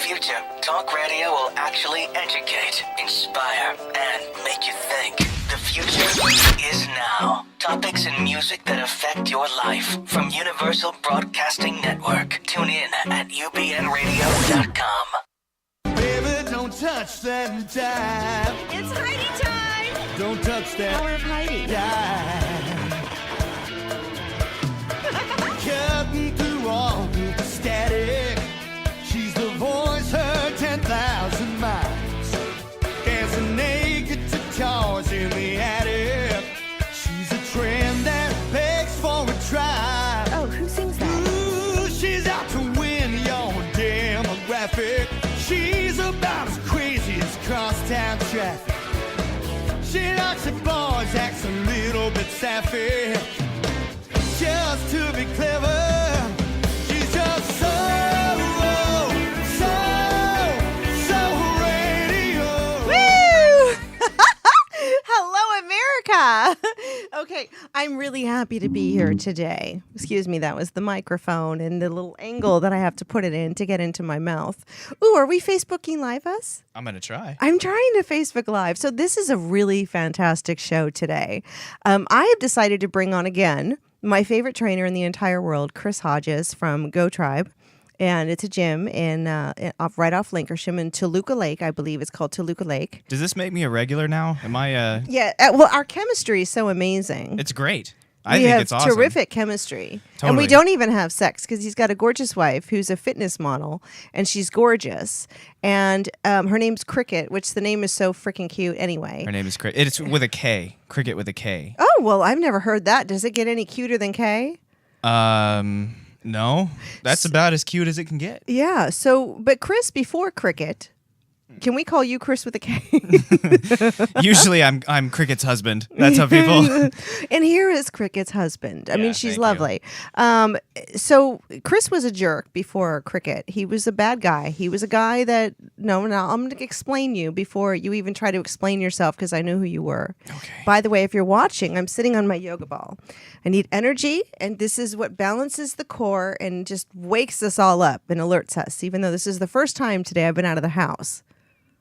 future, talk radio will actually educate, inspire, and make you think. The future is now. Topics and music that affect your life from Universal Broadcasting Network. Tune in at ubnradio.com. Baby, don't touch that dial. It's Heidi time! Don't touch that Power of Heidi. dial. Cutting through all the static. She's the voice heard 10,000 miles. Dancing naked to cars in the attic. She's a trend that begs for a try. Oh, who sings that? Ooh, she's out to win your demographic. She's about as crazy as crosstown traffic. She likes the boys, acts a little bit sappy. Just to be clever, she's just so radio. Woo! Hello, America! Okay, I'm really happy to be here today. Excuse me, that was the microphone and the little angle that I have to put it in to get into my mouth. Ooh, are we Facebooking live us? I'm going to try. I'm trying to Facebook Live. So this is a really fantastic show today. I have decided to bring on again my favorite trainer in the entire world, Chris Hodges from Go Tribe. And it's a gym right off Linkersham in Toluca Lake. I believe it's called Toluca Lake. Does this make me a regular now? Am I Yeah. Well, our chemistry is so amazing. It's great. We think have it's awesome. terrific chemistry. Totally. And we don't even have sex because he's got a gorgeous wife who's a fitness model, and she's gorgeous. And her name's Cricket, which the name is so freaking cute anyway. Her name is Cricket. It's with a K. Cricket with a K. Oh, well, I've never heard that. Does it get any cuter than Kay? No. That's about as cute as it can get. Yeah. So, but Chris before Cricket, can we call you Chris with a K? Usually I'm Cricket's husband. That's how people... And here is Cricket's husband. I mean, she's thank lovely. So Chris was a jerk before Cricket. He was a bad guy. He was a guy that, no, I'm going to explain you before you even try to explain yourself because I knew who you were. Okay. By the way, if you're watching, I'm sitting on my yoga ball. I need energy, and this is what balances the core and just wakes us all up and alerts us, even though this is the first time today I've been out of the house.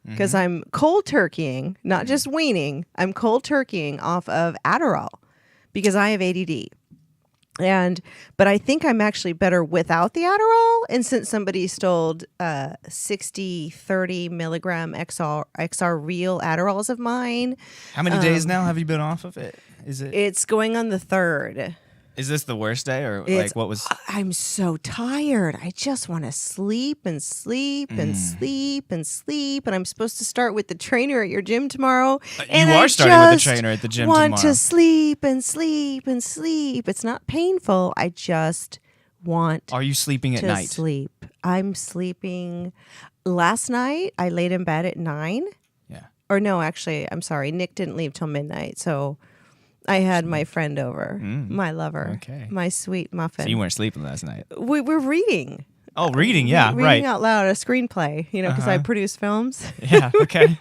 Because I'm cold turkeying, not just weaning. I'm cold turkeying off of Adderall because I have ADD. But I think I'm actually better without the Adderall. And since somebody stole 30 milligram XR real Adderalls of mine. How many days now have you been off of it? It's going on the 3rd. Is this the worst day or what was... I'm so tired. I just want to sleep and sleep and sleep and sleep. And I'm supposed to start with the trainer at your gym tomorrow. And you are starting with the trainer at the gym tomorrow. I want to sleep and sleep and sleep. It's not painful. I just want Are you sleeping at to night? sleep. I'm sleeping. Last night, I laid in bed at 9. Yeah. Or no, actually, I'm sorry. Nick didn't leave till midnight. So I had my friend over, my lover, Okay. my sweet muffin. So you weren't sleeping last night. We were reading. Oh, reading. Yeah, Reading right. out loud a screenplay, because I produce films. Yeah, okay.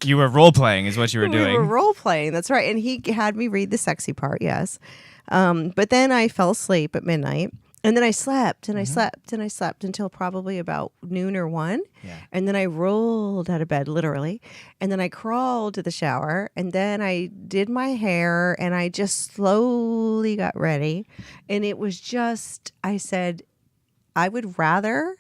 You were role-playing is what you were doing. We were role playing. That's right. And he had me read the sexy part, yes. But then I fell asleep at midnight. And then I slept and I slept and I slept until probably about noon or 1. Yeah. And then I rolled out of bed, literally. And then I crawled to the shower. And then I did my hair and I just slowly got ready. And it was just, I said, I would rather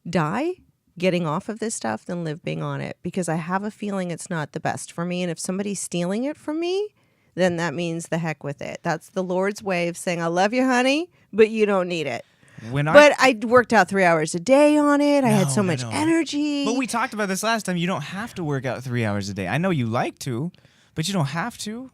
die getting off of this stuff than live being on it because I have a feeling it's not the best for me. And if somebody's stealing it from me, then that means the heck with it. That's the Lord's way of saying, I love you, honey, but you don't need it. But I worked out 3 hours a day on it. I had so much energy. But we talked about this last time. You don't have to work out 3 hours a day. I know you like to, but you don't have to.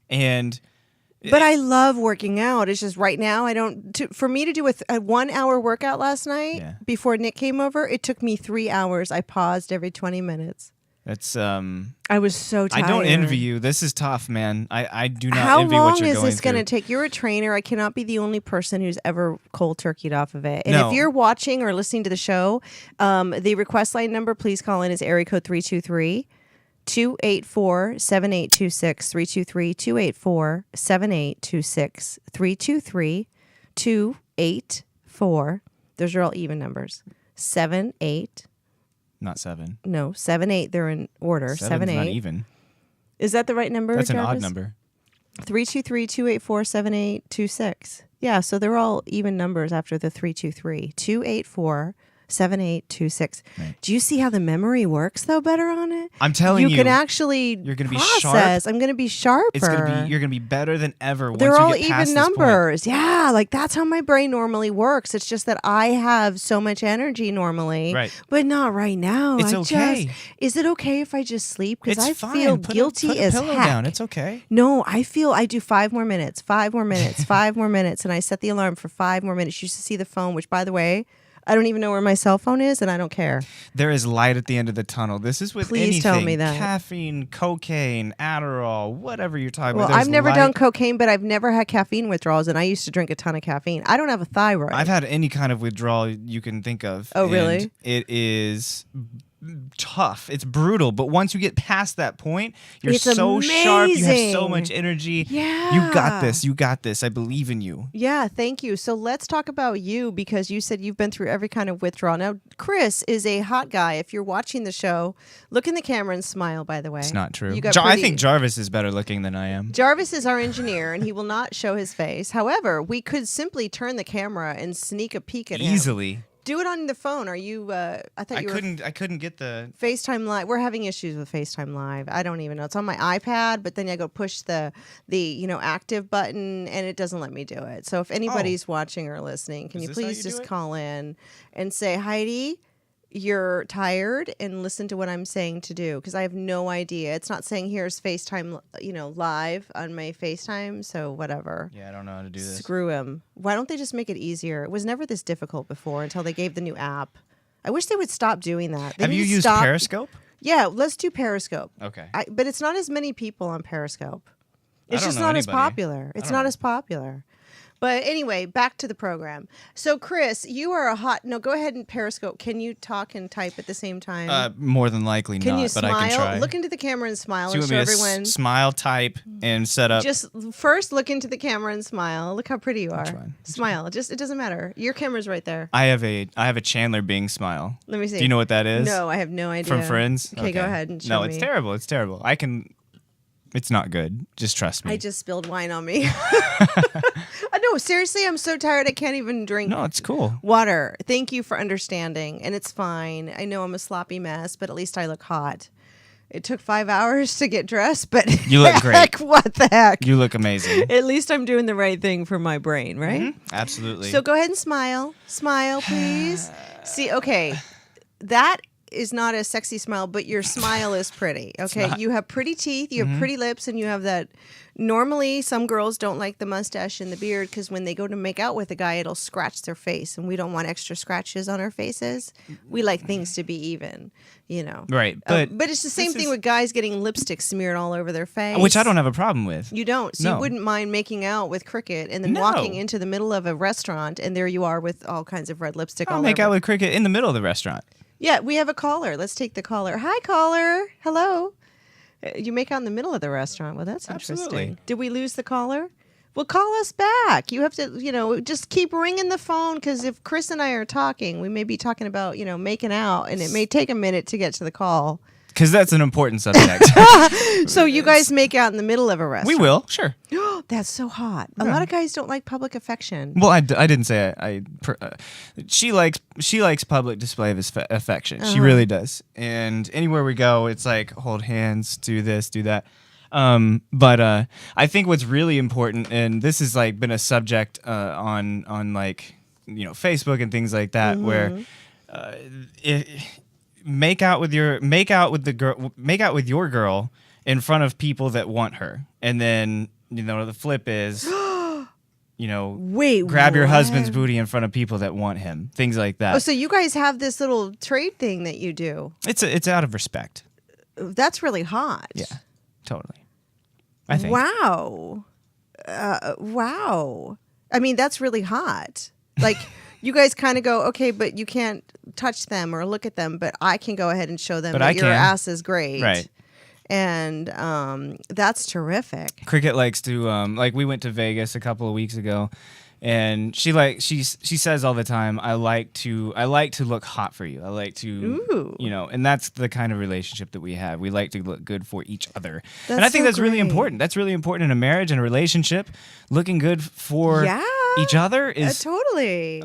But I love working out. It's just right now I don't. For me to do a 1 hour workout last night before Nick came over, it took me 3 hours. I paused every 20 minutes. That's I was so tired. I don't envy you. This is tough, man. I do not How envy what you're long going is through. this going to take? You're a trainer. I cannot be the only person who's ever cold turkeyed off of it. And No. if you're watching or listening to the show, the request line number, please call in, is area code 323-284-7826, 323-284-7826, 323-284. Those are all even numbers. 78. Not 7. No, 78. They're in order. 7's not 78. even. Is that the right number? That's an odd Jarvis? number. 323-284-7826. Yeah, so they're all even numbers after the 323. 284-7826. Right. Do you see how the memory works though better on it? I'm telling you, You can actually you're gonna be process. I'm going to be sharper. you're gonna be better than ever. They're once you all get past even this point. numbers. Yeah, like that's how my brain normally works. It's just that I have so much energy normally, Right. but not right now. It's I okay. Is it okay if I just sleep? Because It's I fine. feel Put guilty a as pillow heck. down. It's okay. No, I feel I do 5 more minutes, 5 more minutes, 5 more minutes, and I set the alarm for 5 more minutes. You should see the phone, which, by the way, I don't even know where my cell phone is, and I don't care. There is light at the end of the tunnel. This is with Please anything. tell me that. Caffeine, cocaine, Adderall, whatever you're talking Well, about. There's I've never light. done cocaine, but I've never had caffeine withdrawals, and I used to drink a ton of caffeine. I don't have a thyroid. I've had any kind of withdrawal you can think of. Oh, and really? It is tough. It's brutal. But once you get past that point, you're It's so sharp. You have so amazing. much energy. Yeah. You got this. You got this. I believe in you. Yeah, thank you. So let's talk about you because you said you've been through every kind of withdrawal. Now, Chris is a hot guy. If you're watching the show, look in the camera and smile, by the way. It's not true. You got I pretty- think Jarvis is better looking than I am. Jarvis is our engineer, and he will not show his face. However, we could simply turn the camera and sneak a peek at him. Easily. Do it on the phone. Are you? I thought I you were couldn't get the FaceTime Live. We're having issues with FaceTime Live. I don't even know. It's on my iPad, but then I go push the active button, and it doesn't let me do it. So if anybody's watching or listening, can Is you this how please you do just it? call in and say, Heidi, you're tired, and listen to what I'm saying to do, because I have no idea. It's not saying here's FaceTime, live on my FaceTime. So whatever. Yeah, I don't know how to do this. Screw him. Why don't they just make it easier? It was never this difficult before until they gave the new app. I wish they would stop doing that. They Have need you to used stop- Periscope? Yeah, let's do Periscope. Okay. But it's not as many people on Periscope. I It's don't just know not as anybody. popular. It's don't not know. as popular. But anyway, back to the program. So, Chris, you are a hot. No, go ahead and Periscope. Can you talk and type at the same time? More than likely Can not, you but smile? I can try. Look into the camera and smile So you and want show me to everyone. smile, type, and set up. Just first look into the camera and smile. Look how pretty you are. fine. Smile. Just it doesn't matter. Your camera's right there. I have a Chandler Bing smile. Let me see. Do you know what that is? No, I have no idea. From Friends? Okay, go ahead and show No, me. it's terrible. It's terrible. It's not good. Just trust me. I just spilled wine on me. No, seriously, I'm so tired I can't even drink No, it's cool. water. Thank you for understanding. And it's fine. I know I'm a sloppy mess, but at least I look hot. It took 5 hours to get dressed, but You look great. heck, what the heck? You look amazing. At least I'm doing the right thing for my brain, right? Mhm. Absolutely. So go ahead and smile. Smile, please. See, okay. That is not a sexy smile, but your smile is pretty. Okay. You have pretty teeth, you have pretty lips, and you have that. Normally, some girls don't like the mustache and the beard because when they go to make out with a guy, it'll scratch their face, and we don't want extra scratches on our faces. We like things to be even, Right, but it's the same this thing is- with guys getting lipstick smeared all over their face. which I don't have a problem with. You don't. So No. you wouldn't mind making out with Cricket and then No. walking into the middle of a restaurant, and there you are with all kinds of red lipstick I'll all make over. out with Cricket in the middle of the restaurant. Yeah, we have a caller. Let's take the caller. Hi, caller. Hello. You make out in the middle of the restaurant. Well, that's interesting. Absolutely. Did we lose the caller? Well, call us back. You have to, just keep ringing the phone, because if Chris and I are talking, we may be talking about, making out, and it may take a minute to get to the call. Because that's an important subject. So you guys make out in the middle of a restaurant. We will, sure. That's so hot. A lot of guys don't like public affection. Well, I didn't say she likes public display of affection. She really does. And anywhere we go, it's like hold hands, do this, do that. But I think what's really important, and this has like been a subject on like Facebook and things like that, where make out with your girl in front of people that want her, and then the flip is Wait, grab your what? husband's booty in front of people that want him, things like that. Oh, so you guys have this little trade thing that you do. It's out of respect. That's really hot. Yeah, totally. I think. Wow. Wow. I mean, that's really hot. Like, you guys kind of go, okay, but you can't touch them or look at them, but I can go ahead and show them But that I your can. ass is great. Right. and that's terrific. Cricket likes to like we went to Vegas a couple of weeks ago, and she says all the time, I like to look hot for you. I like to Ooh. and that's the kind of relationship that we have. We like to look good for each other. And I That's think so that's really great. important. That's really important in a marriage and a relationship. Looking good for Yeah. each other is Totally.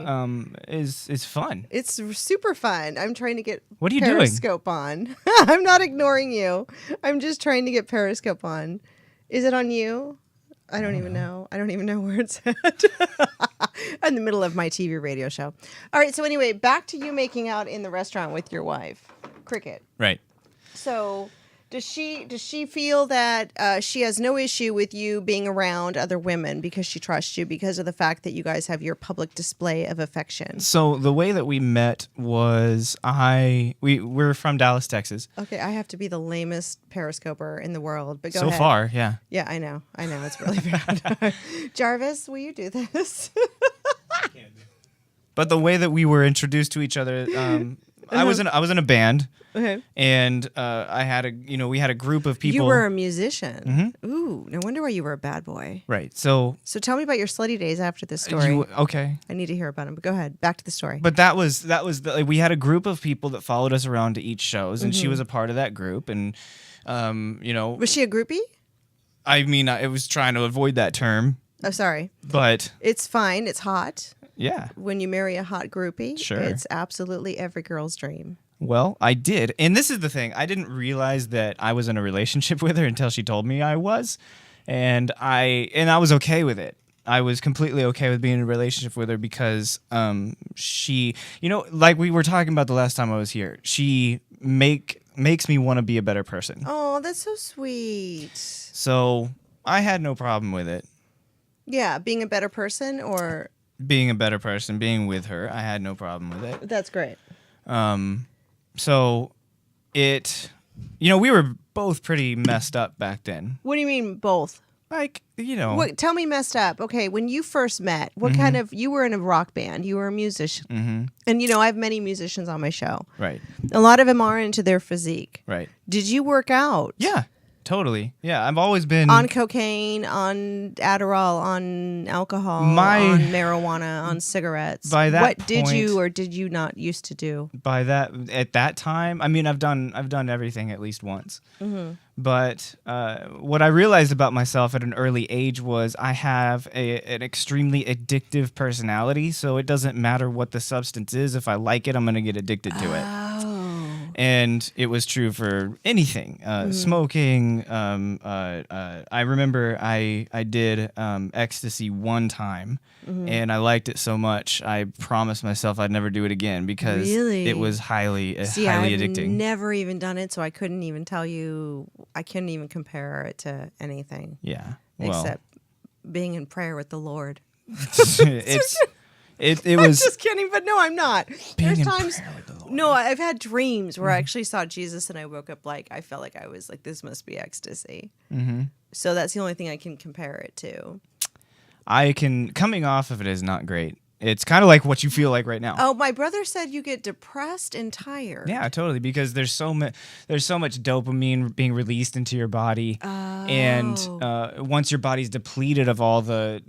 is fun. It's super fun. I'm trying to get What are you doing? Periscope on. I'm not ignoring you. I'm just trying to get Periscope on. Is it on you? I don't even know. I don't even know where it's at. In the middle of my TV radio show. All right. So anyway, back to you making out in the restaurant with your wife, Cricket. Right. So does she feel that she has no issue with you being around other women because she trusts you because of the fact that you guys have your public display of affection? So the way that we met was we're from Dallas, Texas. Okay, I have to be the lamest periscoper in the world, but go So ahead. far, yeah. Yeah, I know, it's really bad. Jarvis, will you do this? But the way that we were introduced to each other, I was in a band, Okay. and I had we had a group of people. You were a musician. Ooh, no wonder why you were a bad boy. Right. So So tell me about your slutty days after this story. okay. I need to hear about them. But go ahead, back to the story. But that was we had a group of people that followed us around to each shows, and she was a part of that group, and Was she a groupie? I mean, I was trying to avoid that term, Oh, sorry. but It's fine. It's hot. yeah. When you marry a hot groupie, Sure. it's absolutely every girl's dream. Well, I did. And this is the thing. I didn't realize that I was in a relationship with her until she told me I was. And I was okay with it. I was completely okay with being in a relationship with her because she, like we were talking about the last time I was here, she makes me want to be a better person. Oh, that's so sweet. So I had no problem with it. Yeah, being a better person, or Being a better person, being with her, I had no problem with it. that's great. So it, we were both pretty messed up back then. What do you mean both? Like, What? Tell me messed up. Okay, when you first met, what Mm-hmm. kind of? You were in a rock band. You were a musician, and I have many musicians on my show. Right, A lot of them are into their physique. right. Did you work out? Yeah, totally. Yeah, I've always been On cocaine, on Adderall, on alcohol, My- on marijuana, on cigarettes. By that what did you point- or did you not used to do? by that at that time. I mean, I've done everything at least once. But what I realized about myself at an early age was I have an extremely addictive personality. So it doesn't matter what the substance is. If I like it, I'm going to get addicted to it. Oh. And it was true for anything, smoking. I remember I did ecstasy one time, and I liked it so much I promised myself I'd never do it again because Really? it was highly See, highly I've addicting. never even done it, so I couldn't even tell you. I couldn't even compare it to anything Yeah, well, except being in prayer with the Lord. it I'm was just kidding, but no, I'm not. There's in times. prayer with the Lord. No, I've had dreams where I actually saw Jesus, and I woke up like I felt like I was like, this must be ecstasy. So that's the only thing I can compare it to. coming off of it is not great. It's kind of like what you feel like right now. Oh, my brother said you get depressed and tired. Yeah, totally. Because there's so much dopamine being released into your body, and once your body's depleted of all the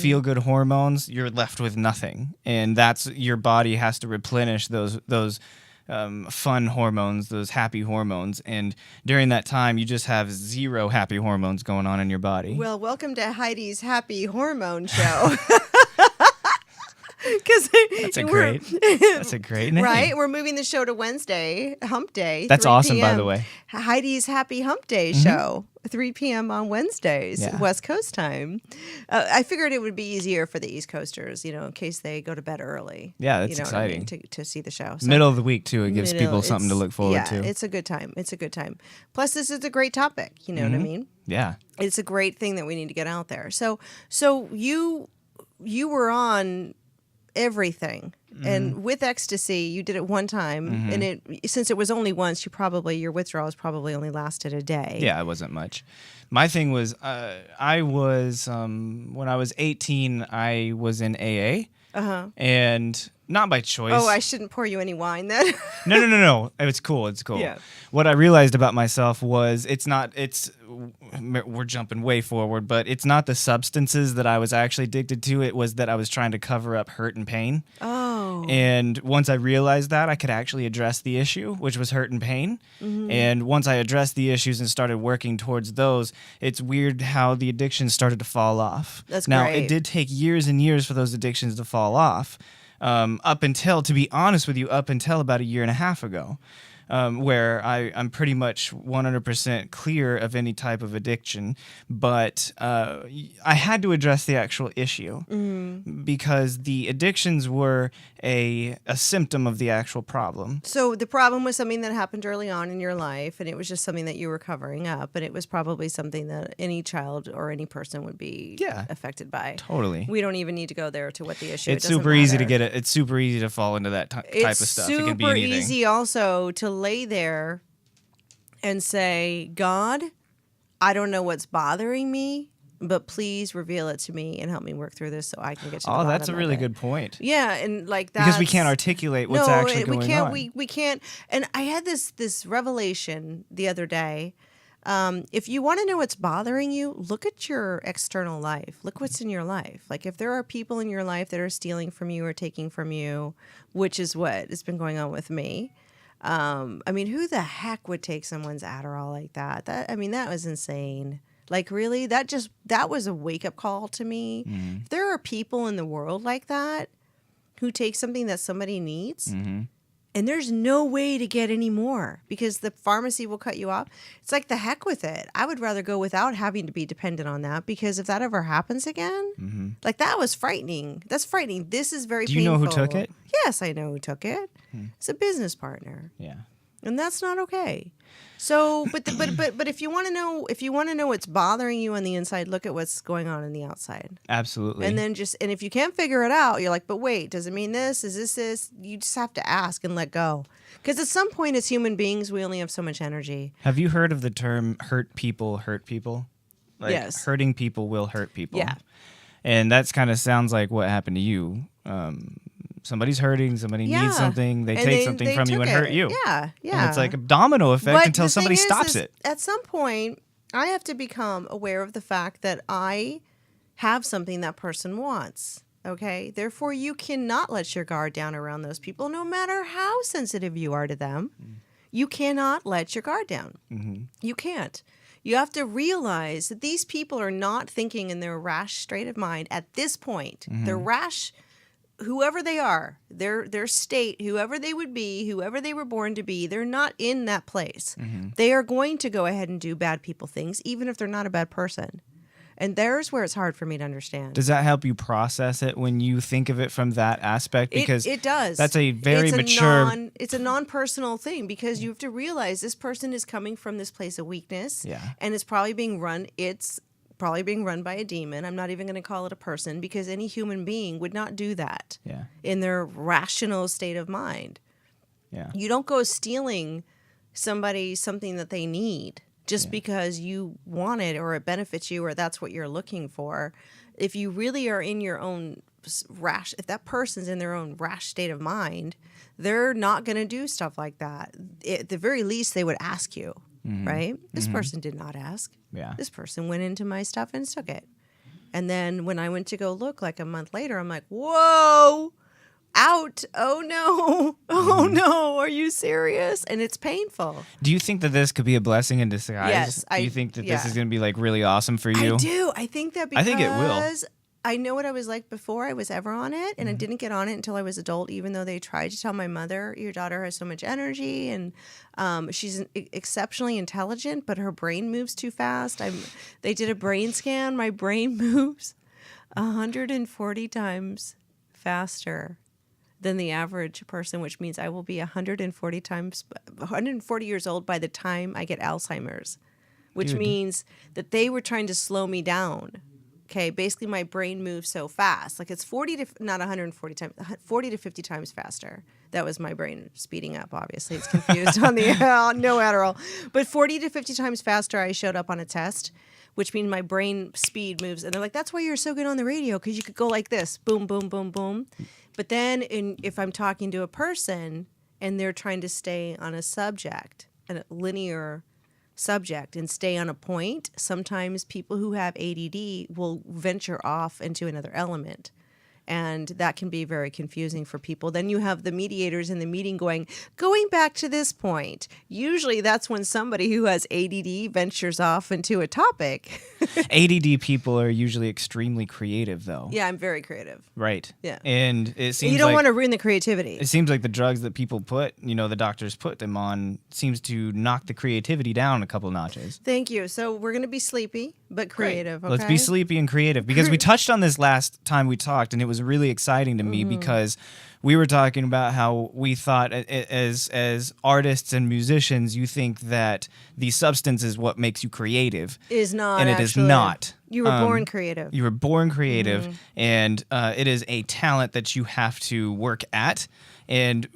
feel good hormones, you're left with nothing, and that's your body has to replenish those fun hormones, those happy hormones, and during that time, you just have zero happy hormones going on in your body. Well, welcome to Heidi's Happy Hormone Show. Because That's a great name, right? We're moving the show to Wednesday, Hump Day. That's 3 awesome, by p.m. the way. Heidi's Happy Hump Day show, 3 p.m. on Wednesdays, Yeah. West Coast time. I figured it would be easier for the East Coasters, in case they go to bed early. Yeah, that's you know what I mean, exciting. to see the show. So Middle of the week too. It gives middle, people something to it's- look forward to. It's a good time. It's a good time. Plus, this is a great topic. You know what I mean? Yeah. It's a great thing that we need to get out there. So you were on everything, and with ecstasy, you did it one time, and since it was only once, your withdrawals probably only lasted a day. Yeah, it wasn't much. My thing was, I was when I was 18, I was in AA, and not by choice. Oh, I shouldn't pour you any wine then. No. It's cool. Yeah. What I realized about myself was we're jumping way forward, but it's not the substances that I was actually addicted to. It was that I was trying to cover up hurt and pain. Oh. And once I realized that, I could actually address the issue, which was hurt and pain. And once I addressed the issues and started working towards those, it's weird how the addictions started to fall off. That's now, great. it did take years and years for those addictions to fall off. Up until, to be honest with you, up until about a year and a half ago, where I'm pretty much 100% clear of any type of addiction. But I had to address the actual issue because the addictions were a symptom of the actual problem. So the problem was something that happened early on in your life, and it was just something that you were covering up, and it was probably something that any child or any person would be affected by. Totally. We don't even need to go there to what the issue. It's It doesn't super easy to matter. get it. It's super easy to fall into that type of stuff. It can be Super anything. easy also to lay there and say, God, I don't know what's bothering me, but please reveal it to me and help me work through this so I can get to the bottom That's a really of it. good point. Yeah, and like that Because we can't articulate what's actually going we can't. on. We can't. And I had this revelation the other day. If you want to know what's bothering you, look at your external life. Look what's in your life. Like if there are people in your life that are stealing from you or taking from you, which is what has been going on with me. I mean, who the heck would take someone's Adderall like that? That was insane. Like really, that was a wake up call to me. If there are people in the world like that who take something that somebody needs, and there's no way to get any more because the pharmacy will cut you off. It's like the heck with it. I would rather go without having to be dependent on that because if that ever happens again, like that was frightening. That's frightening. This is very Do you know who took it? Yes, I know who took it. It's a business partner. Yeah. And that's not okay. So, but if you want to know what's bothering you on the inside, look at what's going on in the outside. Absolutely. And then and if you can't figure it out, you're like, but wait, does it mean this? Is this? You just have to ask and let go. Because at some point as human beings, we only have so much energy. Have you heard of the term hurt people hurt people? Like, Yes. Hurting people will hurt people. Yeah. And that's kind of sounds like what happened to you. Somebody's hurting, somebody needs something, they And take something from you took and hurt it. you. Yeah, yeah. And it's like a domino effect But until the somebody thing stops is, it. At some point, I have to become aware of the fact that I have something that person wants. Okay? Therefore, you cannot let your guard down around those people, no matter how sensitive you are to them. You cannot let your guard down. You can't. You have to realize that these people are not thinking in their rash state of mind at this point. They're rash. Whoever they are, their state, whoever they would be, whoever they were born to be, they're not in that place. They are going to go ahead and do bad people things, even if they're not a bad person. And there's where it's hard for me to understand. Does that help you process it when you think of it from that aspect? Because it does. That's a very mature. It's a non-personal thing because you have to realize this person is coming from this place of weakness. Yeah. And it's probably being run. It's probably being run by a demon. I'm not even going to call it a person because any human being would not do that Yeah. in their rational state of mind. Yeah. You don't go stealing somebody something that they need just because you want it or it benefits you or that's what you're looking for. If you really are in your own rash, if that person's in their own rash state of mind, they're not going to do stuff like that. At the very least, they would ask you, right? This person did not ask. Yeah. This person went into my stuff and took it. And then when I went to go look like a month later, I'm like, whoa, out. Oh no. Oh no. Are you serious? And it's painful. Do you think that this could be a blessing in disguise? Yes, Do you think that this yeah. is going to be like really awesome for you? I do. I think that because I think it will. I know what I was like before I was ever on it, and I didn't get on it until I was adult, even though they tried to tell my mother, your daughter has so much energy, and she's exceptionally intelligent, but her brain moves too fast. They did a brain scan. My brain moves 140 times faster than the average person, which means I will be 140 years old by the time I get Alzheimer's, which Dude. means that they were trying to slow me down. Okay, basically my brain moves so fast. Like it's 40 to 50 times faster. That was my brain speeding up, obviously. It's confused on the no Adderall. But 40 to 50 times faster I showed up on a test, which means my brain speed moves. And they're like, that's why you're so good on the radio, because you could go like this, boom, boom, boom, boom. But then if I'm talking to a person and they're trying to stay on a subject, a linear subject, and stay on a point, sometimes people who have ADD will venture off into another element. And that can be very confusing for people. Then you have the mediators in the meeting going back to this point. Usually that's when somebody who has ADD ventures off into a topic. ADD people are usually extremely creative, though. Yeah, I'm very creative. Right. Yeah. And it seems You don't like, want to ruin the creativity. it seems like the drugs that people put, the doctors put them on, seems to knock the creativity down a couple notches. Thank you. So we're going to be sleepy, but creative, okay? Let's be sleepy and creative, because we touched on this last time we talked, and it was really exciting to me because we were talking about how we thought as artists and musicians, you think that the substance is what makes you creative. Is not, and it actually. is not. You were born creative. You were born creative, and it is a talent that you have to work at. And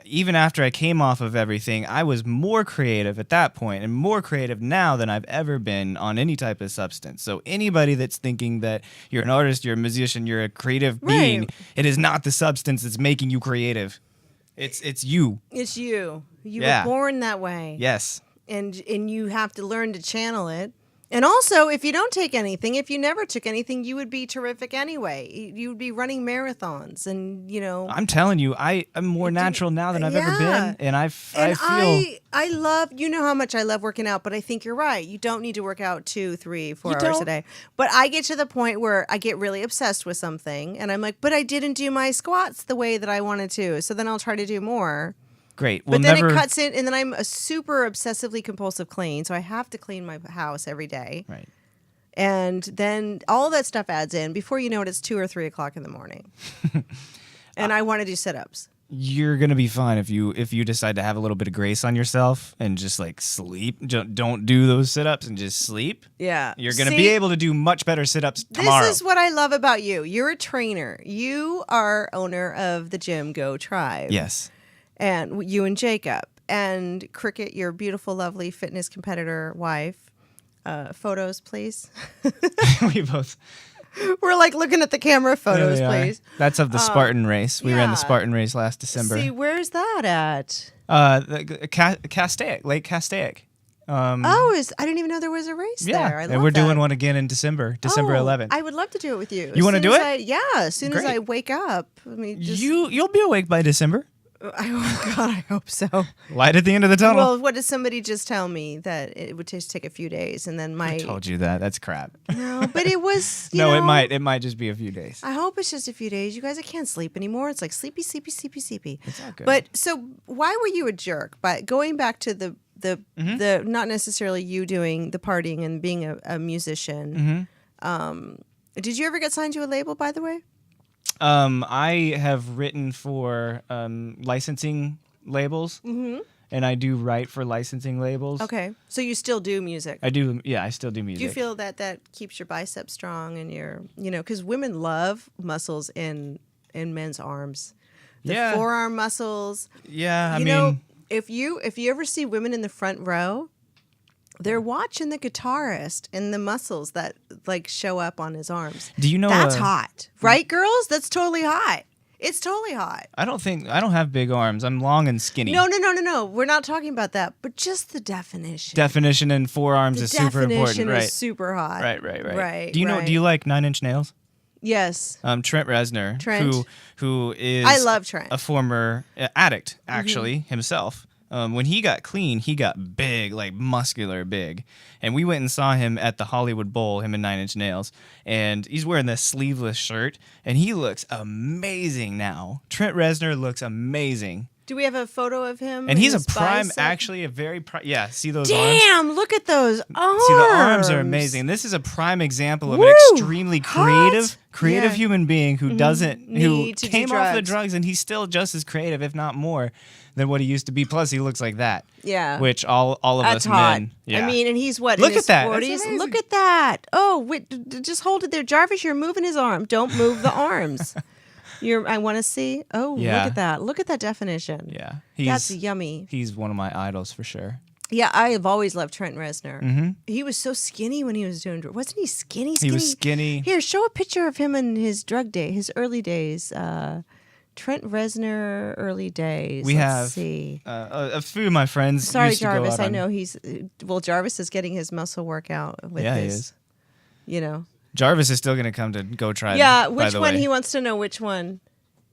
even after I came off of everything, I was more creative at that point, and more creative now than I've ever been on any type of substance. So anybody that's thinking that you're an artist, you're a musician, you're a creative being, it is not the substance that's making you creative. It's you. It's you. You Yeah. were born that way. Yes. And you have to learn to channel it. And also, if you don't take anything, if you never took anything, you would be terrific anyway. You would be running marathons, and I'm telling you, I'm more natural now than I've ever Yeah. been, and I feel. I love, how much I love working out, but I think you're right. You don't need to work out 2, 3, 4 hours don't. a day. But I get to the point where I get really obsessed with something, and I'm like, but I didn't do my squats the way that I wanted to. So then I'll try to do more. Great. But then it cuts in, and then I'm a super obsessively compulsive clean, so I have to clean my house every day. Right. And then all that stuff adds in. Before you know it, it's 2 or 3 o'clock in the morning. And I want to do sit-ups. You're gonna be fine if you decide to have a little bit of grace on yourself and just like sleep. Don't do those sit-ups and just sleep. Yeah. You're gonna be able to do much better sit-ups tomorrow. This is what I love about you. You're a trainer. You are owner of the Gym Go Tribe. Yes. And you and Jacob and Cricket, your beautiful, lovely fitness competitor wife. Photos, please. We both. We're like looking at the camera. Photos, There they are. please. That's of the Spartan race. We ran yeah. the Spartan race last December. See, where's that at? Castaic, Lake Castaic. I didn't even know there was a race Yeah, there. I love and we're that. doing one again in December 11th. I would love to do it with you. You wanna do it? Yeah, as soon as Great. I wake up. I mean, just, You'll be awake by December. oh God, I hope so. Light at the end of the tunnel. Well, what did somebody just tell me that it would just take a few days, and then my I told you that. That's crap. no, but it was No, know, it might. It might just be a few days. I hope it's just a few days. You guys, I can't sleep anymore. It's like sleepy. It's all good. But so, why were you a jerk? But going back to the not necessarily you doing the partying and being a musician. Did you ever get signed to a label, by the way? I have written for licensing labels, and I do write for licensing labels. Okay, so you still do music. I do. Yeah, I still do music. Do you feel that keeps your biceps strong and your, because women love muscles in men's arms, the Yeah. forearm muscles. Yeah, I You mean, know, if you ever see women in the front row, they're watching the guitarist and the muscles that like show up on his arms. do you know? That's hot, right, girls? That's totally hot. It's totally hot. I don't have big arms. I'm long and skinny. No. We're not talking about that, but just the definition. Definition in forearms The is super important, definition right? is super hot. Right. Right. Do you know? right. Do you like Nine Inch Nails? Yes. Trent Reznor, Trent. who is I love Trent. a former addict, actually himself. When he got clean, he got big, like muscular big. And we went and saw him at the Hollywood Bowl, him and Nine Inch Nails. And he's wearing this sleeveless shirt, and he looks amazing now. Trent Reznor looks amazing. Do we have a photo of him? And he's a his prime, bicep? actually a very prime, yeah, see those arms? Damn, look at those arms. See, the arms are amazing. This is a prime example of Woo! an extremely creative Yeah. human being who doesn't, who Need to do came off the drugs. drugs, and he's still just as creative, if not more, than what he used to be. Plus, he looks like that. Yeah. Which all of That's us hot. men. Yeah. I mean, and he's what? Look in his at that. That's 40s? amazing. Look at that. Oh, wait, just hold it there, Jarvis. You're moving his arm. Don't move the arms. I want to see. Oh, Yeah. look at that. Look at that definition. yeah, That's yummy. He's one of my idols for sure. Yeah, I have always loved Trent Reznor. Mhm. He was so skinny when he was doing. Wasn't he skinny? He was skinny. Here, show a picture of him in his drug day, his early days. Trent Reznor, early days. We Let's have see. a few of my friends. Sorry, used to go Jarvis. out I on- know he's. Well, Jarvis is getting his muscle workout with Yeah, he his. is. You know. Jarvis is still going to come to Go Tribe. Yeah, by which the one? way. He wants to know which one.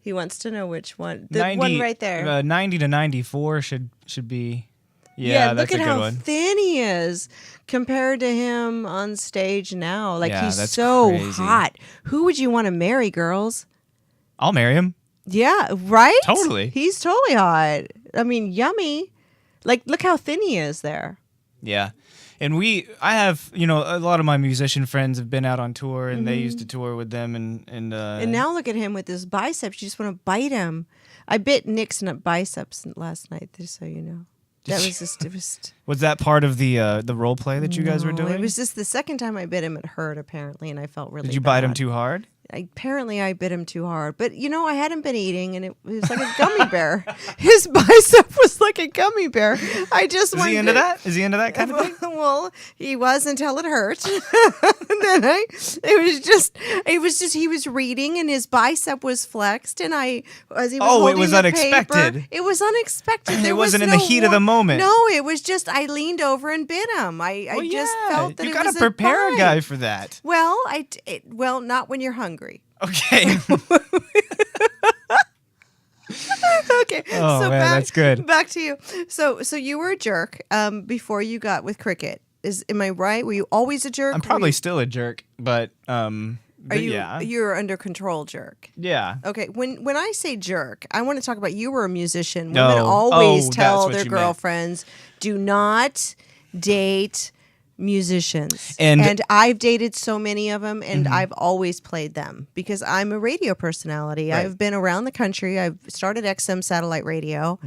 He wants to know which one. The 90, one right there. 90 to 94 should be. Yeah, look that's at a good how one. thin he is compared to him on stage now. Like Yeah, he's that's so crazy. hot. Who would you want to marry, girls? I'll marry him. Yeah, right? Totally. He's totally hot. I mean, yummy. Like, look how thin he is there. Yeah. And I have, a lot of my musician friends have been out on tour, and they used to tour with them, and now look at him with his biceps. You just want to bite him. I bit Nick's biceps last night, just so you know. That was just, it was. was that part of the role play that you guys were No, doing? It was just the second time I bit him, it hurt apparently, and I felt really. Did you bite him bad. too hard? Apparently, I bit him too hard. But, I hadn't been eating, and it was like a gummy bear. His bicep was like a gummy bear. I just Is wanted he into that? Is he into that kind of thing? Well, he was until it hurt. And then it was just, he was reading, and his bicep was flexed, and as he was Oh, it holding was the unexpected. paper, it was unexpected. It There wasn't was in the no heat of the moment. No, it was just, I leaned over and bit him. I Well, just yeah, felt that you it gotta was prepare a bite. guy for that. Well, well, not when you're hungry. Okay. Okay. Oh, man, that's good. Back to you. So you were a jerk before you got with cricket. Am I right? Were you always a jerk? I'm probably still a jerk, but yeah. You're under control jerk. Yeah. Okay. When I say jerk, I want to talk about you were a musician. No. Women always Oh, tell that's what their you meant. girlfriends, do not date musicians. And- I've dated so many of them, and I've always played them because I'm a radio personality. Right. I've been around the country. I've started XM satellite radio,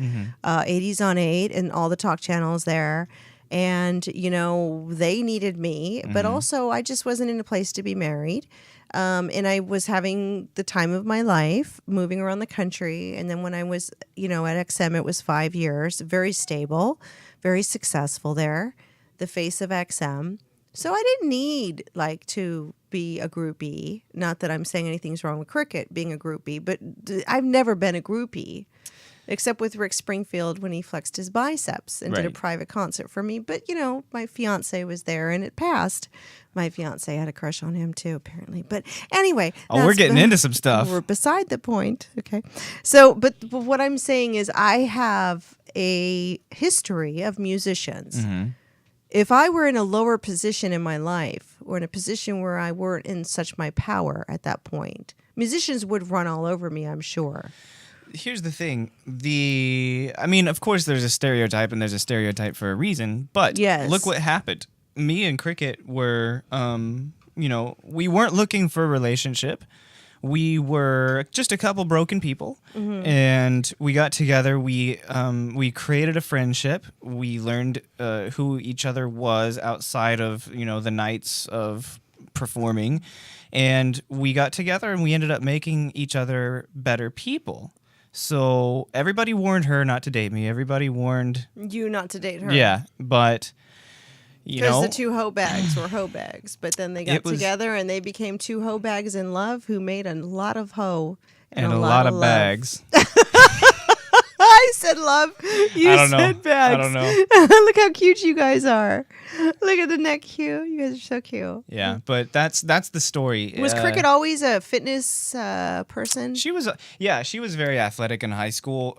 80s on 8 and all the talk channels there. And, they needed me, but also I just wasn't in a place to be married. And I was having the time of my life moving around the country. And then when I was, at XM, it was 5 years, very stable, very successful there, the face of XM. So I didn't need to be a groupie. Not that I'm saying anything's wrong with cricket being a groupie, but I've never been a groupie. Except with Rick Springfield when he flexed his biceps and did a Right. private concert for me. But, my fiance was there and it passed. My fiance had a crush on him too, apparently. But anyway. Oh, we're getting into some stuff. We're beside the point. Okay. So, but what I'm saying is I have a history of musicians. If I were in a lower position in my life or in a position where I weren't in such my power at that point, musicians would run all over me, I'm sure. Here's the thing. Of course there's a stereotype, and there's a stereotype for a reason, but Yes. look what happened. Me and Cricket were, we weren't looking for a relationship. We were just a couple broken people, and we got together. We created a friendship. We learned who each other was outside of, the nights of performing, and we got together, and we ended up making each other better people. So everybody warned her not to date me. Everybody warned, You not to date her. yeah, but Because the two hoe bags were hoe bags, but then they got It was- together and they became two hoe bags in love who made a lot of hoe and a lot of love. bags. I said love. You I don't know. said bags. I don't know. Look how cute you guys are. Look at the neck cute. You guys are so cute. Yeah, but that's the story. Was Cricket always a fitness person? She was, she was very athletic in high school.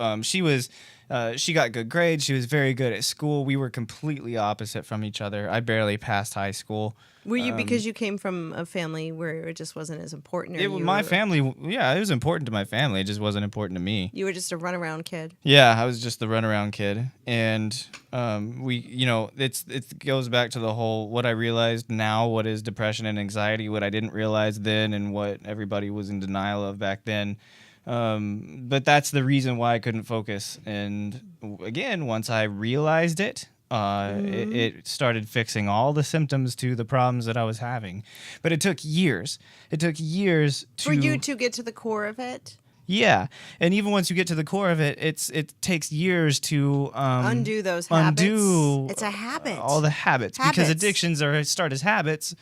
She got good grades. She was very good at school. We were completely opposite from each other. I barely passed high school. Were you because you came from a family where it just wasn't as important? Or My family, it was important to my family. It just wasn't important to me. You were just a runaround kid. Yeah, I was just the runaround kid, and it goes back to the whole what I realized now, what is depression and anxiety, what I didn't realize then, and what everybody was in denial of back then. But that's the reason why I couldn't focus. And again, once I realized it, it started fixing all the symptoms to the problems that I was having. But it took years. It took years to For you to get to the core of it? Yeah, and even once you get to the core of it, it takes years to Undo those habits. undo It's a habit. all the habits, because Habits. addictions start as habits.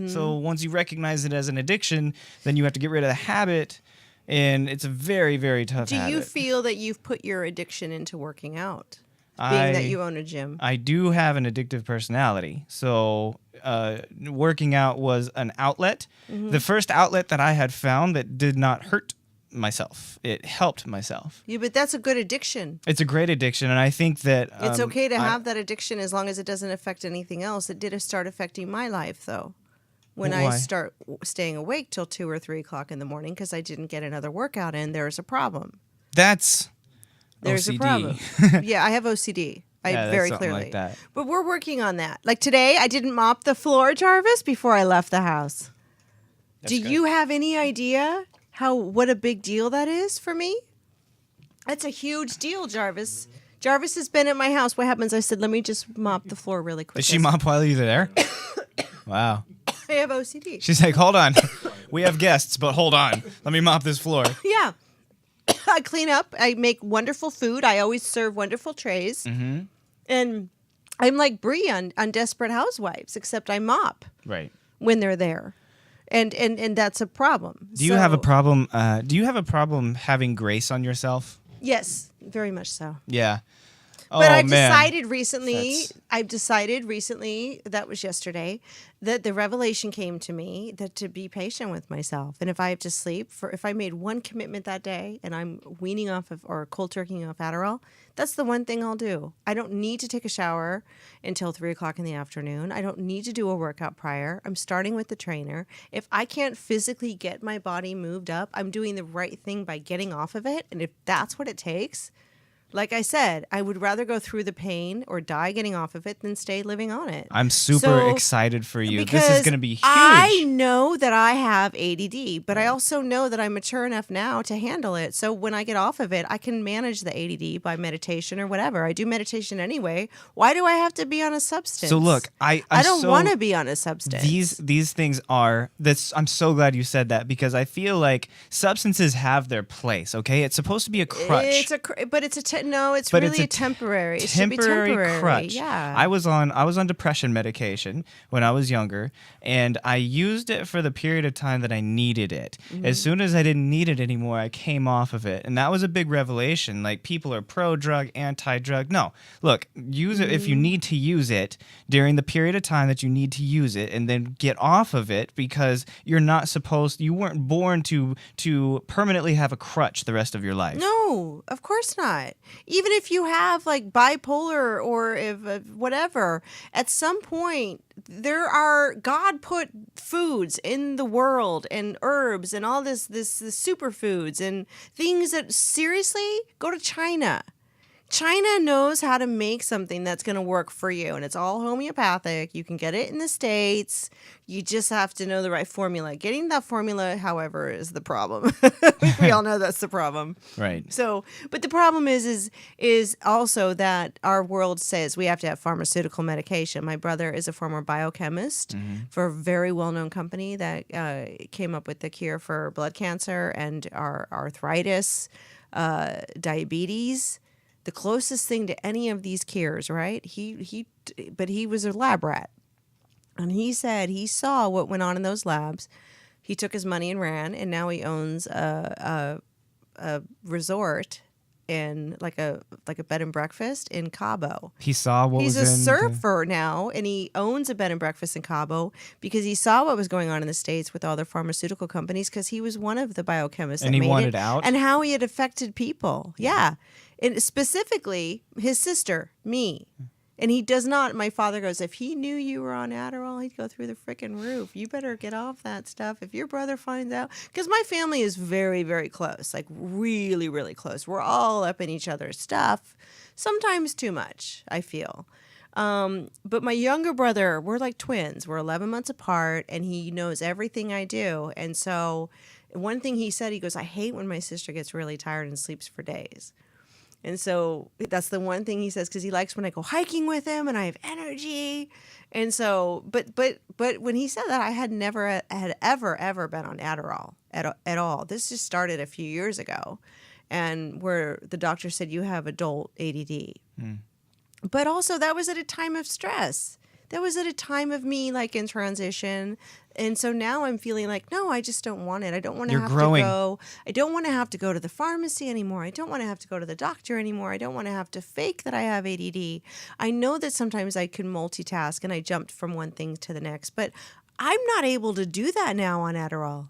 So once you recognize it as an addiction, then you have to get rid of the habit, and it's a very, very tough Do habit. you feel that you've put your addiction into working out? Being that you own a gym. I do have an addictive personality, so working out was an outlet. The first outlet that I had found that did not hurt myself. It helped myself. Yeah, but that's a good addiction. It's a great addiction, and I think that It's okay to have that addiction as long as it doesn't affect anything else. It did start affecting my life, though. When I Why? start staying awake till 2 or 3 o'clock in the morning because I didn't get another workout in, there's a problem. That's There's OCD. a problem. Yeah, I have OCD. Yeah, Very that's something clearly. like that. But we're working on that. Like today, I didn't mop the floor, Jarvis, before I left the house. Do good. you have any idea what a big deal that is for me? That's a huge deal, Jarvis. Jarvis has been at my house. What happens? I said, let me just mop the floor really quick. Did she mop while you were there? Wow. I have OCD. She's like, hold on. We have guests, but hold on. Let me mop this floor. Yeah. I clean up. I make wonderful food. I always serve wonderful trays. Mm-hmm. And I'm like Brie on Desperate Housewives, except I mop Right. when they're there. And that's a problem. Do you have a problem? Do you have a problem having grace on yourself? Yes, very much so. Yeah. But Oh, I've man. decided recently, That's- that was yesterday, that the revelation came to me that to be patient with myself. And if I have to sleep, if I made one commitment that day and I'm weaning off of or cold turkeying off Adderall, that's the one thing I'll do. I don't need to take a shower until 3 o'clock in the afternoon. I don't need to do a workout prior. I'm starting with the trainer. If I can't physically get my body moved up, I'm doing the right thing by getting off of it. And if that's what it takes, like I said, I would rather go through the pain or die getting off of it than stay living on it. I'm super So, excited for you. This because is going to be huge. I know that I have ADD, but I also know that I'm mature enough now to handle it. So when I get off of it, I can manage the ADD by meditation or whatever. I do meditation anyway. Why do I have to be on a substance? So look, I don't want to be on a substance. These things are this. I'm so glad you said that, because I feel like substances have their place. Okay, it's supposed to be a crutch. It's But really it's a a temporary. It should be temporary crutch. Yeah. I was on depression medication when I was younger, and I used it for the period of time that I needed it. Mm-hmm. As soon as I didn't need it anymore, I came off of it, and that was a big revelation. Like, people are pro drug, anti drug. No, look, use it if you Mm-hmm. need to use it during the period of time that you need to use it, and then get off of it, because you weren't born to permanently have a crutch the rest of your life. No, of course not. Even if you have like bipolar or if whatever, at some point God put foods in the world and herbs and all this superfoods and things that seriously go to China. China knows how to make something that's going to work for you, and it's all homeopathic. You can get it in the States. You just have to know the right formula. Getting that formula, however, is the problem. We all know that's the problem. Right. So, but the problem is also that our world says we have to have pharmaceutical medication. My brother is a former biochemist for a very well-known company that came up with the cure for blood cancer and our arthritis, diabetes. The closest thing to any of these cures, right? But he was a lab rat. And he said he saw what went on in those labs. He took his money and ran, and now he owns a resort in like a bed and breakfast in Cabo. He saw what He's was a in surfer now, and he owns a bed and breakfast in Cabo because he saw what was going on in the States with all the pharmaceutical companies, because he was one of the biochemists And that he made wanted it, out? and how he had affected people. Yeah. And specifically his sister, me. And he does not. My father goes, if he knew you were on Adderall, he'd go through the freaking roof. You better get off that stuff. If your brother finds out, because my family is very, very close, like really, really close. We're all up in each other's stuff, sometimes too much, I feel. But my younger brother, we're like twins. We're 11 months apart, and he knows everything I do. And so one thing he said, he goes, I hate when my sister gets really tired and sleeps for days. And so that's the one thing he says, because he likes when I go hiking with him and I have energy. And so, but when he said that, I had never had ever been on Adderall at all. This just started a few years ago, and where the doctor said you have adult ADD. But also that was at a time of stress. That was at a time of me like in transition. And so now I'm feeling like, no, I just don't want it. I don't want to You're have growing. to go. I don't want to have to go to the pharmacy anymore. I don't want to have to go to the doctor anymore. I don't want to have to fake that I have ADD. I know that sometimes I can multitask and I jumped from one thing to the next, but I'm not able to do that now on Adderall.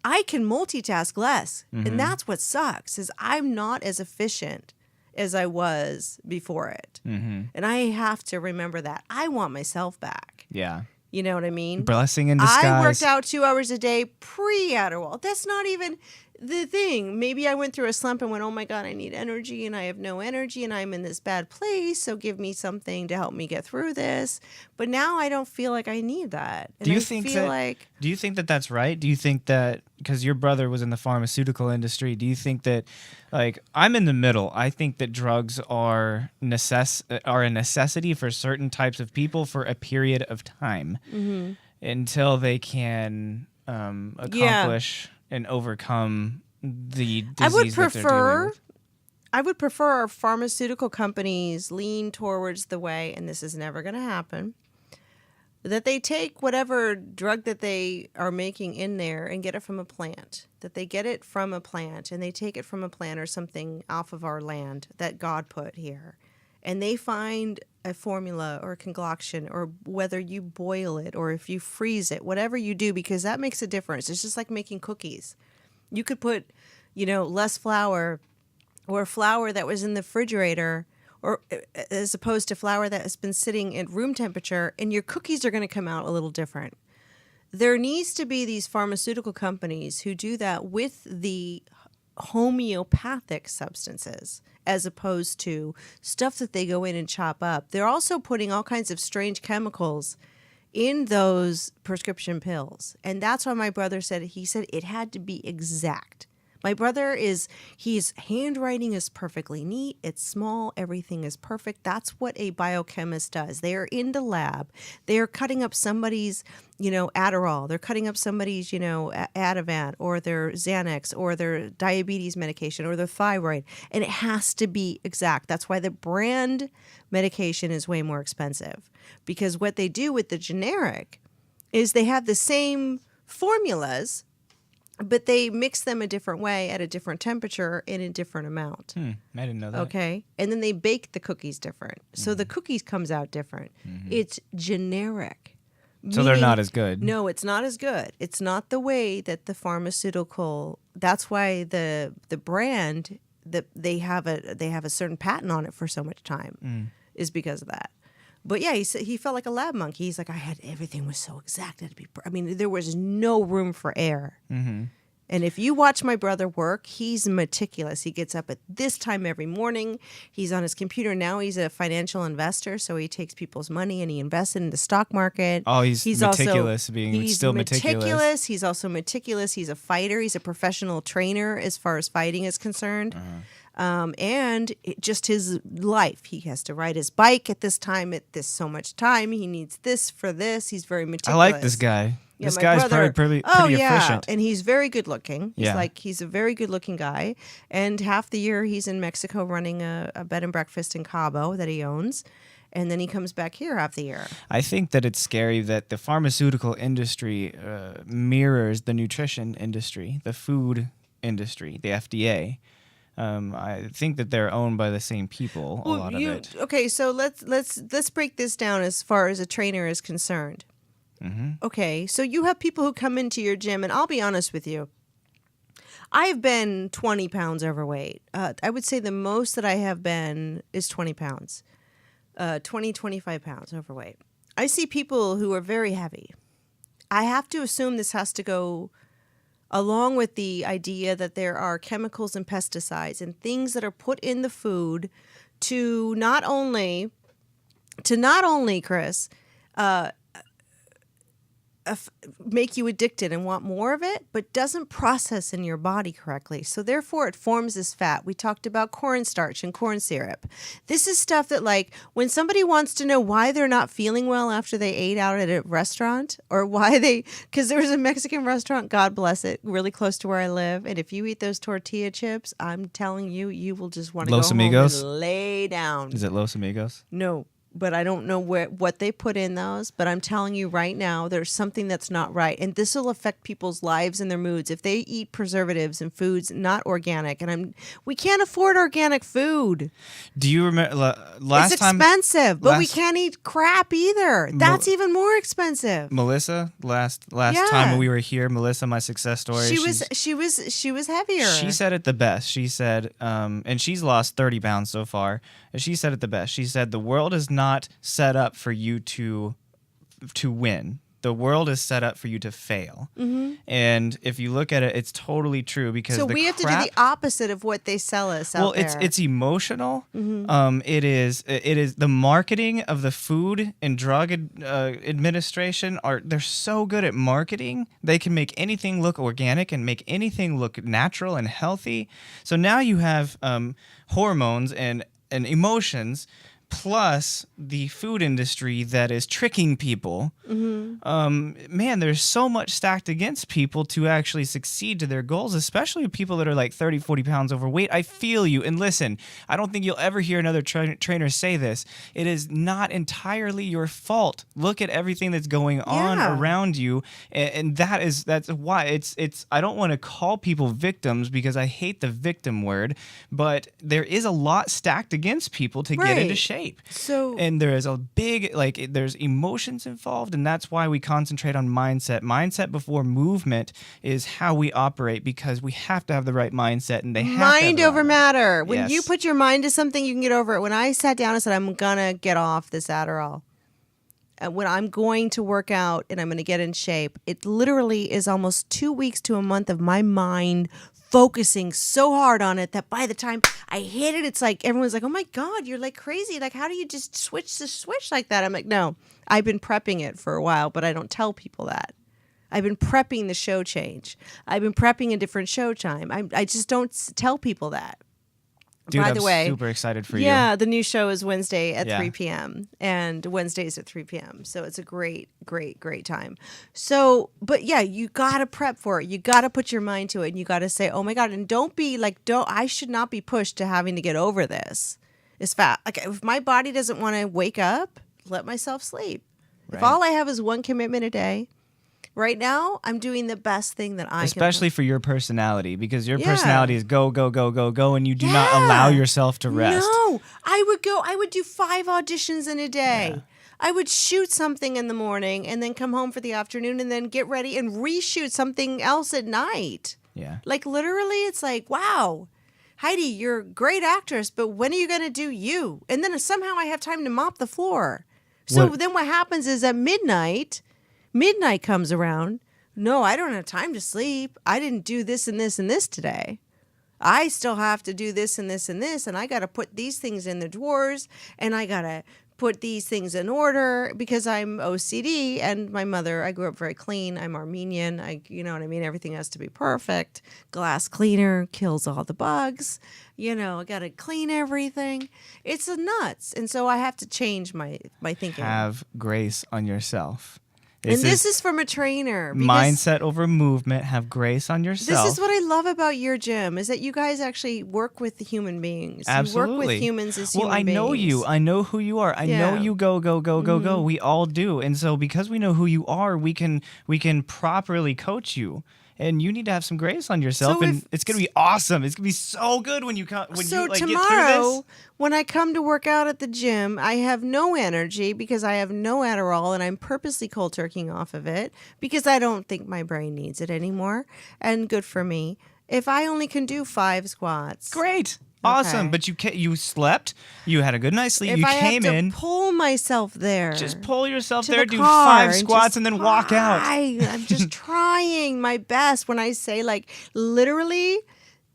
I can multitask less. And that's what sucks, is I'm not as efficient as I was before it. And I have to remember that. I want myself back. Yeah. You know what I mean? Blessing in disguise. I worked out 2 hours a day pre-Adderall. That's not even the thing. Maybe I went through a slump and went, oh my God, I need energy and I have no energy and I'm in this bad place. So give me something to help me get through this. But now I don't feel like I need that. And Do you I think feel that? like Do you think that that's right? Do you think that because your brother was in the pharmaceutical industry? Do you think that, like, I'm in the middle? I think that drugs are a necessity for certain types of people for a period of time until they can accomplish and overcome the disease I would that they're dealing prefer with. I would prefer our pharmaceutical companies lean towards the way, and this is never going to happen, that they take whatever drug that they are making in there and get it from a plant. That they get it from a plant and they take it from a plant or something off of our land that God put here. And they find a formula or a concoction, or whether you boil it or if you freeze it, whatever you do, because that makes a difference. It's just like making cookies. You could put, less flour, or flour that was in the refrigerator, or as opposed to flour that has been sitting at room temperature, and your cookies are going to come out a little different. There needs to be these pharmaceutical companies who do that with the homeopathic substances, as opposed to stuff that they go in and chop up. They're also putting all kinds of strange chemicals in those prescription pills. And that's why my brother said it had to be exact. My brother his handwriting is perfectly neat. It's small. Everything is perfect. That's what a biochemist does. They are in the lab. They are cutting up somebody's, Adderall. They're cutting up somebody's, Ativan, or their Xanax, or their diabetes medication, or their thyroid. And it has to be exact. That's why the brand medication is way more expensive. Because what they do with the generic is they have the same formulas, but they mix them a different way at a different temperature in a different amount. I didn't know that. Okay. And then they bake the cookies different. So the cookies comes out different. It's generic. So they're Meaning- not as good. No, it's not as good. It's not the way that the pharmaceutical, that's why the brand, that they have a certain patent on it for so much time, is because of that. But yeah, he felt like a lab monkey. He's like, everything was so exact. There was no room for error. And if you watch my brother work, he's meticulous. He gets up at this time every morning. He's on his computer. Now he's a financial investor, so he takes people's money and he invests it in the stock market. Oh, he's meticulous, He's still meticulous. He's also meticulous. He's a fighter. He's a professional trainer as far as fighting is concerned. And just his life. He has to ride his bike at this time, at this so much time. He needs this for this. He's very I meticulous. like this guy. Yeah, This my guy's brother- pretty yeah. efficient. And he's very good looking. Yeah. He's a very good looking guy. And half the year he's in Mexico running a bed and breakfast in Cabo that he owns. And then he comes back here half the year. I think that it's scary that the pharmaceutical industry mirrors the nutrition industry, the food industry, the FDA. I think that they're owned by the same people. A lot of it. Okay, so let's break this down as far as a trainer is concerned. Okay, so you have people who come into your gym, and I'll be honest with you. I've been 20 pounds overweight. I would say the most that I have been is 20 pounds. 25 pounds overweight. I see people who are very heavy. I have to assume this has to go along with the idea that there are chemicals and pesticides and things that are put in the food to not only, Chris, make you addicted and want more of it, but doesn't process in your body correctly. So therefore it forms as fat. We talked about cornstarch and corn syrup. This is stuff that, like, when somebody wants to know why they're not feeling well after they ate out at a restaurant, or why because there was a Mexican restaurant, God bless it, really close to where I live. And if you eat those tortilla chips, I'm telling you, you will just want to go Los home Amigos? and lay down. Is it Los Amigos? No, but I don't know what they put in those. But I'm telling you right now, there's something that's not right. And this will affect people's lives and their moods if they eat preservatives and foods not organic. And we can't afford organic food. Do you remember last it's time? expensive, but we last- can't eat crap either. That's even more expensive. Melissa, last Yeah. time when we were here, Melissa, my success story. She was heavier. She said it the best. She said, and she's lost 30 pounds so far. And she said it the best. She said, the world is not set up for you to win. The world is set up for you to fail. Mm-hmm. And if you look at it, it's totally true because so we have to do the opposite of what they sell us out there. Well, it's emotional. Mm-hmm. It is the marketing of the Food and Drug Administration they're so good at marketing. They can make anything look organic and make anything look natural and healthy. So now you have hormones and emotions, plus the food industry that is tricking people. Man, there's so much stacked against people to actually succeed to their goals, especially people that are like 30, 40 pounds overweight. I feel you. And listen, I don't think you'll ever hear another trainer say this. It is not entirely your fault. Look at everything that's going on around you. And that's why it's I don't want to call people victims because I hate the victim word, but there is a lot stacked against people to get into shape. And there is a big, there's emotions involved, and that's why we concentrate on mindset. Mindset before movement is how we operate because we have to have the right mindset, and they have mind over matter. When Yes. you put your mind to something, you can get over it. When I sat down and said, I'm gonna get off this Adderall, and when I'm going to work out and I'm going to get in shape, it literally is almost 2 weeks to a month of my mind focusing so hard on it that by the time I hit it, it's like everyone's like, oh my God, you're like crazy. Like, how do you just switch the switch like that? I'm like, no, I've been prepping it for a while, but I don't tell people that. I've been prepping the show change. I've been prepping a different show time. I just don't tell people that. Dude, By I'm the way, super excited for you. yeah, the new show is Wednesday at Yeah. 3 p.m. and Wednesdays at 3 p.m. So it's a great, great, great time. So, but yeah, you got to prep for it. You got to put your mind to it, and you got to say, oh my God, and don't be like, I should not be pushed to having to get over this. It's fat. Like, if my body doesn't want to wake up, let myself sleep. If Right. all I have is one commitment a day, right now, I'm doing the best thing that I can. Especially for your personality, because your Yeah. personality is go, go, go, go, go, and you do not allow yourself to rest. No, I would do 5 auditions in a day. Yeah. I would shoot something in the morning and then come home for the afternoon and then get ready and reshoot something else at night. Yeah. Like, literally, it's like, wow, Heidi, you're a great actress, but when are you going to do you? And then somehow I have time to mop the floor. So then what happens is at midnight comes around. No, I don't have time to sleep. I didn't do this and this and this today. I still have to do this and this and this, and I got to put these things in the drawers, and I got to put these things in order because I'm OCD, and my mother, I grew up very clean. I'm Armenian. You know what I mean? Everything has to be perfect. Glass cleaner kills all the bugs. You know, I got to clean everything. It's nuts. And so I have to change my thinking. Have grace on yourself. And this is from a trainer. Mindset over movement. Have grace on yourself. This is what I love about your gym, is that you guys actually work with the human beings. Absolutely. You work with humans as human beings. Well, I know you. I know who you are. I know you go, go, go, go, go. We all do. And so because we know who you are, we can properly coach you. And you need to have some grace on yourself, so and it's going to be awesome. It's going to be so good when you get through this. Tomorrow, when I come to work out at the gym, I have no energy because I have no Adderall, and I'm purposely cold turkeying off of it because I don't think my brain needs it anymore. And good for me. If I only can do 5 squats, great. Awesome, okay. But you slept, you had a good night's sleep, if you I came have to in. Pull myself there. Just pull yourself to there, the do car 5 squats, and then walk out. I'm just trying my best when I say, like, literally,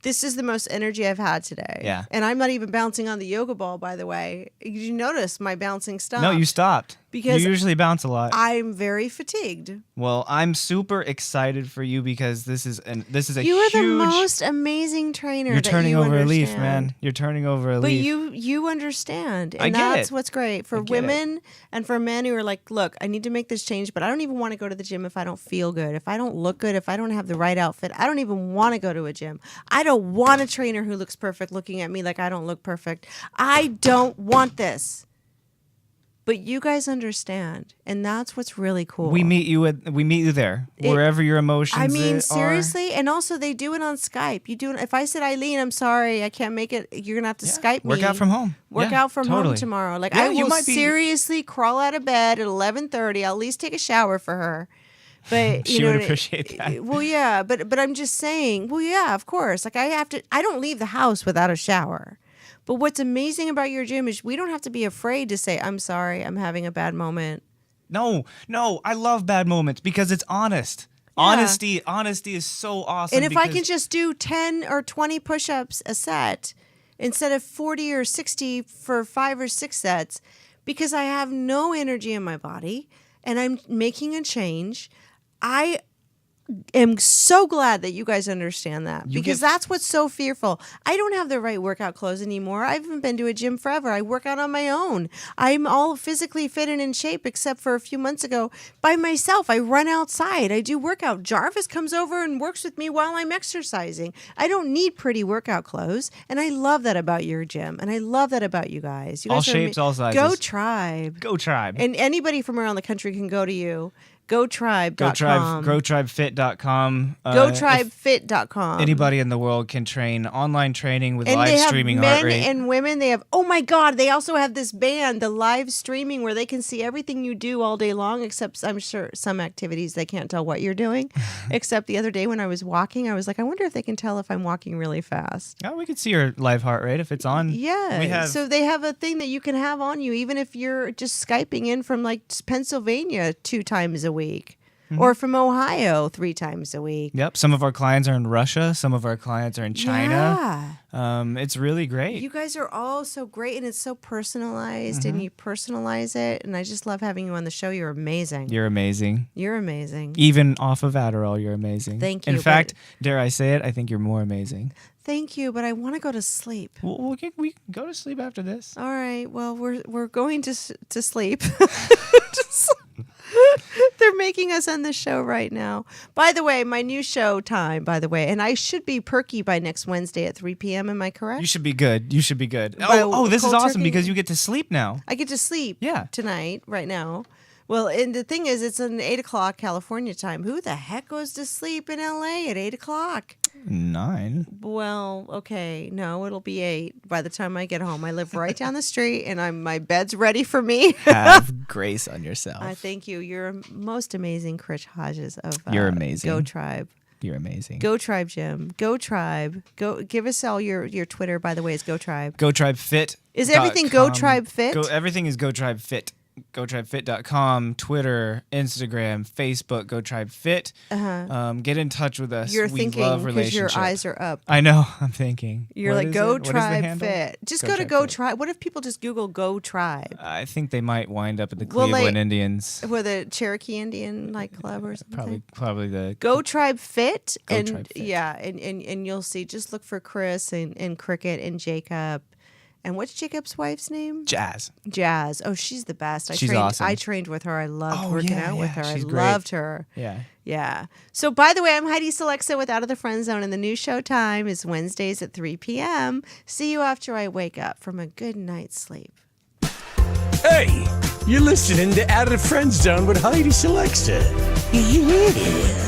this is the most energy I've had today. Yeah. And I'm not even bouncing on the yoga ball, by the way. Did you notice my bouncing stopped? No, you stopped. because you usually bounce a lot. I'm very fatigued. Well, I'm super excited for you because this is a You are huge. the most amazing trainer. You're that turning you over a leaf, understand. man. You're turning over a But leaf. you understand, and I get that's it. what's great for I get it. women and for men who are like, look, I need to make this change, but I don't even want to go to the gym if I don't feel good, if I don't look good, if I don't have the right outfit. I don't even want to go to a gym. I don't want a trainer who looks perfect looking at me like I don't look perfect. I don't want this. But you guys understand, and that's what's really cool. We meet you there wherever your emotions. I mean, are. seriously, and also they do it on Skype. You do it. If I said, Eileen, I'm sorry, I can't make it. You're gonna have to Skype me. Work out from home. Work Yeah, out from totally. home tomorrow. Like Yeah, I you will might be- seriously crawl out of bed at 11:30. I'll at least take a shower for her. But you She know, would appreciate that. Well, yeah, but I'm just saying. Well, yeah, of course. Like I don't leave the house without a shower. But what's amazing about your gym is we don't have to be afraid to say, I'm sorry, I'm having a bad moment. No, I love bad moments because it's honest. Yeah. Honesty is so awesome. And if I because- can just do 10 or 20 push-ups a set instead of 40 or 60 for 5 or 6 sets, because I have no energy in my body and I'm making a change, I am so glad that you guys understand that, because that's what's so fearful. I don't have the right workout clothes anymore. I haven't been to a gym forever. I work out on my own. I'm all physically fit and in shape, except for a few months ago by myself. I run outside. I do workout. Jarvis comes over and works with me while I'm exercising. I don't need pretty workout clothes. And I love that about your gym. And I love that about you guys. You All guys are shapes, all sizes. Go Tribe. Go Tribe. And anybody from around the country can go to you. GoTribe.com. GoTribefit.com. GoTribeFit.com. Anybody in the world can train online training with And live they have streaming men heart rate. and women. They have, oh my God, they also have this band, the live streaming, where they can see everything you do all day long, except I'm sure some activities they can't tell what you're doing. Except the other day when I was walking, I was like, I wonder if they can tell if I'm walking really fast. Oh, we can see your live heart rate if it's on. Yeah. We have, So they have a thing that you can have on you, even if you're just Skyping in from like Pennsylvania 2 times a week. Or from Ohio 3 times a week. Yep. Some of our clients are in Russia. Some of our clients are in China. Yeah. It's really great. You guys are all so great, and it's so personalized, and you personalize it. And I just love having you on the show. You're amazing. You're amazing. You're amazing. Even off of Adderall, you're amazing. Thank you, In fact, but- dare I say it, I think you're more amazing. Thank you, but I want to go to sleep. We can go to sleep after this. All right. Well, we're going to sleep. They're making us end the show right now. By the way, my new show time, by the way, and I should be perky by next Wednesday at 3 p.m. Am I correct? You should be good. You should be good. By Oh, this is cold awesome turkey? because you get to sleep now. I get to sleep Yeah. tonight, right now. Well, and the thing is, it's an 8 o'clock California time. Who the heck goes to sleep in LA at 8 o'clock? 9. Well, okay, no, it'll be 8 by the time I get home. I live right down the street, and my bed's ready for me. Have grace on yourself. I thank you. You're a most amazing Chris Hodges of You're amazing. Go Tribe. You're amazing. Go Tribe, Jim. Go Tribe. Go. Give us all your Twitter, by the way, is Go Tribe. Go Tribe Fit. Is everything Go Tribe Fit? Everything is Go Tribe Fit. GoTribeFit.com, Twitter, Instagram, Facebook, Go Tribe Fit. Get in touch with us. You're we thinking love because your relationship. eyes are up. I know. I'm thinking. You're What like, is Go it? What is the Tribe handle? Fit. Just Go go to Tribe Go Fit. Tribe. What if people just Google Go Tribe? I think they might wind up at the Well, Cleveland like- Indians. With a Cherokee Indian like club or something? Probably the Go Tribe Fit. Go and Tribe Fit. yeah, and you'll see, just look for Chris and Cricket and Jacob. And what's Jacob's wife's name? Jazz. Jazz. Oh, she's the best. She's awesome. I trained with her. I loved Oh, working yeah, out with yeah, her. she's I great. loved her. Yeah. Yeah. So, by the way, I'm Heidi Selexa with Out of the Friend Zone, and the new show time is Wednesdays at 3 p.m. See you after I wake up from a good night's sleep. Hey, you're listening to Out of the Friend Zone with Heidi Selexa. Yeah.